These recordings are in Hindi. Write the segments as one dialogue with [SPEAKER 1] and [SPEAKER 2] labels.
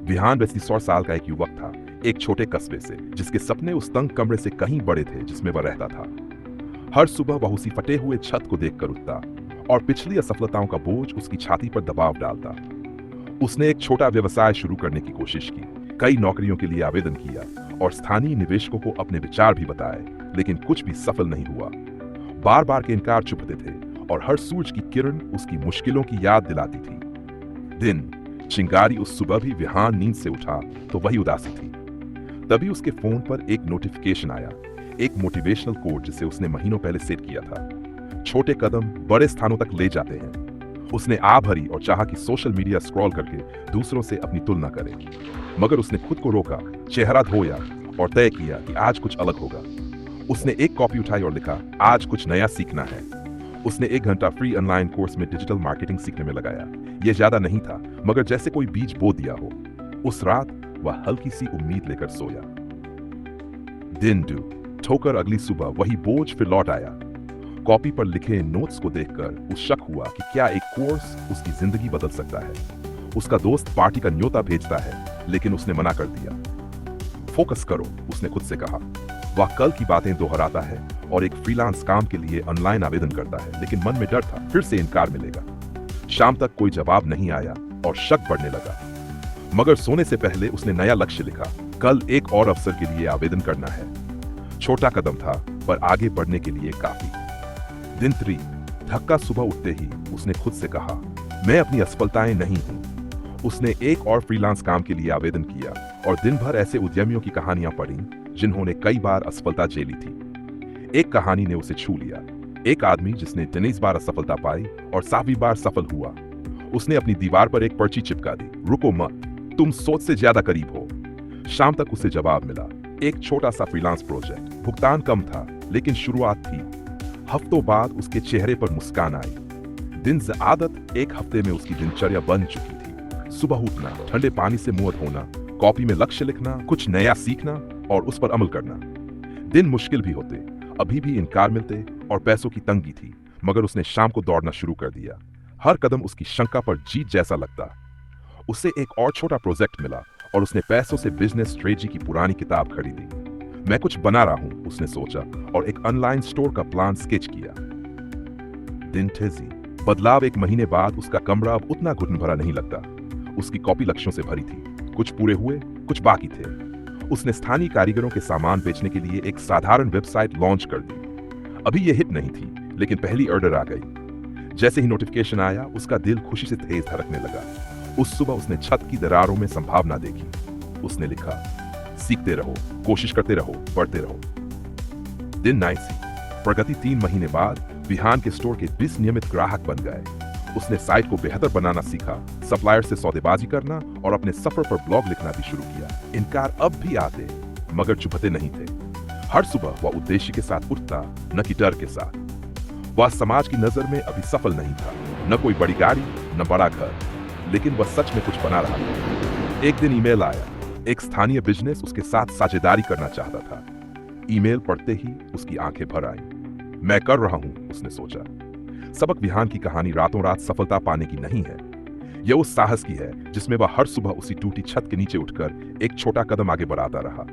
[SPEAKER 1] विहान 100 साल का एक युवक था, एक छोटे कस्बे से, जिसके सपने उस तंग कमरे से कहीं बड़े थे जिसमें वह रहता था। हर सुबह वह उसी फटे हुए छत को देखकर उठता और पिछली असफलताओं का बोझ उसकी छाती पर दबाव डालता। उसने एक छोटा व्यवसाय शुरू करने की कोशिश की, कई नौकरियों के लिए आवेदन किया और स्थानीय निवेशकों को अपने विचार भी बताए, लेकिन कुछ भी सफल नहीं हुआ। बार बार के इनकार चुभते थे और हर सूरज की किरण उसकी मुश्किलों की याद दिलाती थी। दिन चिंगारी उस सुबह भी विहान नींद से उठा तो वही उदासी थी। तभी उसके फोन पर एक नोटिफिकेशन आया, एक मोटिवेशनल कोट जिसे उसने महीनों पहले सेट किया था। छोटे कदम बड़े स्थानों तक ले जाते हैं। उसने आ भरी और चाहा कि सोशल मीडिया स्क्रॉल करके दूसरों से अपनी तुलना करे, मगर उसने खुद को रोका, चेहरा धोया और तय किया कि आज कुछ अलग होगा। उसने एक कॉपी उठाई और लिखा, आज कुछ नया सीखना है। उसने 1 घंटा फ्री ऑनलाइन कोर्स में डिजिटल मार्केटिंग सीखने में लगाया। यह ज्यादा नहीं था, मगर जैसे कोई बीज बो दिया हो। उस रात वह हल्की सी उम्मीद लेकर सोया। दिन ठोकर अगली सुबह वही बोझ फिर लौट आया। कॉपी पर लिखे नोट्स को देखकर उस शक हुआ कि क्या एक कोर्स उसकी जिंदगी बदल सकता है। उसका दोस्त पार्टी का न्योता भेजता है, लेकिन उसने मना कर दिया। फोकस करो, उसने खुद से कहा। वह कल की बातें दोहराता है और एक फ्रीलांस काम के लिए ऑनलाइन आवेदन करता है, लेकिन मन में डर था, फिर से इनकार मिलेगा। शाम तक कोई जवाब नहीं आया और शक बढ़ने लगा। मगर सोने से पहले उसने नया लक्ष्य लिखा, कल एक और अवसर के लिए आवेदन करना है। छोटा कदम था, पर आगे बढ़ने के लिए काफी। दिन 3 धक्का सुबह उठते ही उसने खुद से कहा, मैं अपनी असफलताएं नहीं हूं। उसने एक और फ्रीलांस काम के लिए आवेदन किया और दिन भर ऐसे उद्यमियों की कहानियां पढ़ी जिन्होंने कई बार असफलता झेली थी। एक कहानी ने उसे छू लिया, एक आदमी जिसने 19 बार असफलता पाई और 7वीं बार सफल हुआ। उसने अपनी दीवार पर एक पर्ची चिपका दी, रुको मत, तुम सोच से ज्यादा करीब हो। शाम तक उसे जवाब मिला, एक छोटा सा फ्रीलांस प्रोजेक्ट, भुगतान कम था, लेकिन शुरुआत थी। हफ्तों बाद उसके चेहरे पर मुस्कान आई। दिन से आदत एक हफ्ते में उसकी दिनचर्या बन चुकी थी। सुबह उठना, ठंडे पानी से मुंह धोना, कॉपी में लक्ष्य लिखना, कुछ नया सीखना और उस पर अमल करना। दिन मुश्किल भी होते, अभी भी इनकार मिलते और पैसों की तंगी थी, मगर उसने शाम को दौड़ना शुरू कर दिया। हर कदम उसकी शंका पर जीत जैसा लगता। उसे एक और छोटा प्रोजेक्ट मिला और उसने पैसों से बिजनेस स्ट्रेटजी की पुरानी किताब खरीदी। मैं कुछ बना रहा हूं, उसने सोचा और एक ऑनलाइन स्टोर का प्लान स्केच किया। दिन तेजी बदलाव, 1 महीने बाद उसका कमरा अब उतना घुटन भरा नहीं लगता। उसकी कॉपी लक्ष्यों से भरी थी, कुछ पूरे हुए, कुछ बाकी थे। उसने स्थानीय कारीगरों के सामान बेचने के लिए एक साधारण वेबसाइट लॉन्च कर दी। अभी यह हिट नहीं थी, लेकिन पहली ऑर्डर आ गई। जैसे ही नोटिफिकेशन आया, उसका दिल खुशी से तेज धड़कने लगा। उस सुबह उसने छत की दरारों में संभावना देखी। उसने लिखा, सीखते रहो, कोशिश करते रहो, बढ़ते रहो। दिन 9 प्रगति 3 महीने बाद विहान के स्टोर के 20 नियमित ग्राहक बन गए। उसने साइट को बेहतर बनाना सीखा, सप्लायर से सौदेबाजी करना और अपने सफर पर ब्लॉग लिखना भी शुरू किया। इनकार अब भी आते, मगर चुभते नहीं थे। हर सुबह वह उद्देश्य के साथ उठता, न कि डर के साथ। वह समाज की नजर में अभी सफल नहीं था, न कोई बड़ी गाड़ी, न बड़ा घर, लेकिन वह सच में कुछ बना रहा था। एक दिन ईमेल आया, एक स्थानीय बिजनेस उसके साथ साझेदारी करना चाहता था। ईमेल पढ़ते ही उसकी आंखें भर आईं। मैं कर रहा हूं, उसने सोचा। सबक विहान की कहानी रातों रात सफलता पाने की नहीं है। यह उस साहस की है जिसमें वह हर सुबह उसी टूटी छत के नीचे उठकर एक छोटा कदम आगे बढ़ाता रहा।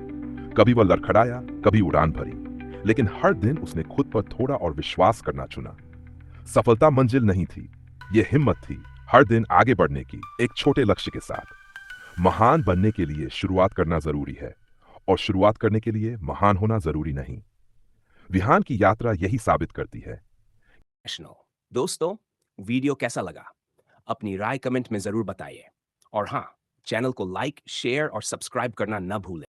[SPEAKER 1] कभी वह लड़खड़ाया, कभी उड़ान भरी, लेकिन हर दिन उसने खुद पर थोड़ा और विश्वास करना चुना। सफलता मंजिल नहीं थी, यह हिम्मत थी, हर दिन आगे बढ़ने की, एक छोटे लक्ष्य के साथ। महान बनने के लिए शुरुआत करना जरूरी है, और शुरुआत करने के लिए महान होना जरूरी नहीं। विहान की यात्रा यही साबित करती है।
[SPEAKER 2] दोस्तों, वीडियो कैसा लगा? अपनी राय कमेंट में जरूर बताइए। और हाँ, चैनल को लाइक, शेयर और सब्सक्राइब करना न भूलें।